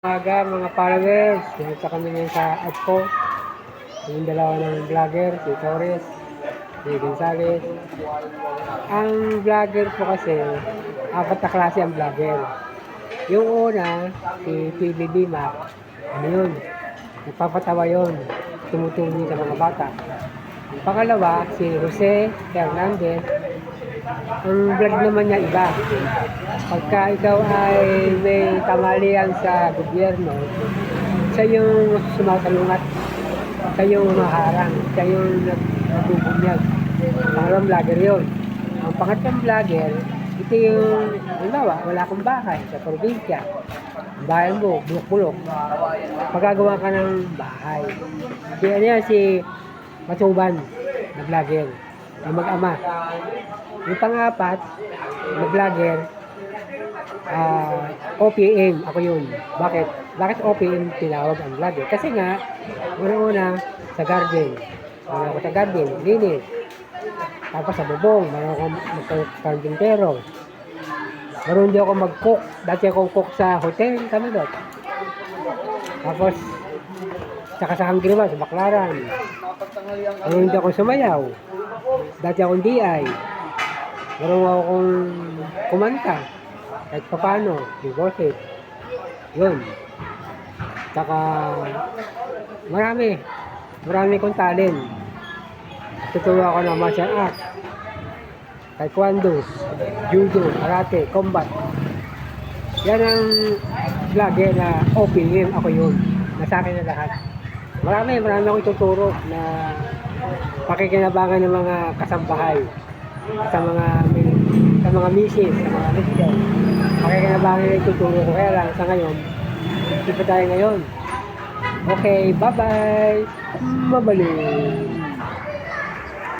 Umaga mga followers, pinunta kami ngayon sa ad ko. Yung dalawa ng vlogger, si Torres, si Gonzales. Ang vlogger po kasi, apat na klase ang vlogger. Yung una, si PBB Mac, ano yun, nagpapatawa yun, tumutulong sa mga bata. Ang pangalawa, si Jose Hernandez, ang vlog naman niya iba. Pagka ikaw ay may kamalian sa gobyerno, siya yung sumasalungat, siya yung maharang, siya yung nagbubunyag. Pangalawang vlogger yun. Ang pangatlong vlogger, ito yung, halimbawa, wala kang bahay sa probinsya. Ang bahay mo, bulok-bulok. Magagawa ka ng bahay. Si Matuban na vlogger, na mag-ama. Yung pang-apat na vlogger, OPM, ako yun. Bakit? Bakit OPM tinawag ang vlogger? Kasi nga, una-una, sa garden. Meron ako sa garden, linis. Tapos sa bubong, meron ako magkakandintero. Meron din ako mag-cook. Dati akong cook sa hotel, kami doon. Tapos, saka sa Hangriman, sa Baclaran. Meron din akong sumayaw. Dati akong DI. Meron akong kumanta. Kahit pa paano, divorce. Yun. Saka, marami kong talent. Tuturo ako ng martial art, taekwondo, judo, karate, combat. Yan ang vlogger na OPM, ako yun. Nasa akin na lahat. Marami akong ituturo na pakikinabangan ng mga kasambahay, sa mga misis, sa mga mister. Pakikinabangan na ituturo ko. Kaya lang sa ngayon, hindi pa tayo ngayon. Okay, bye-bye. Mabalik.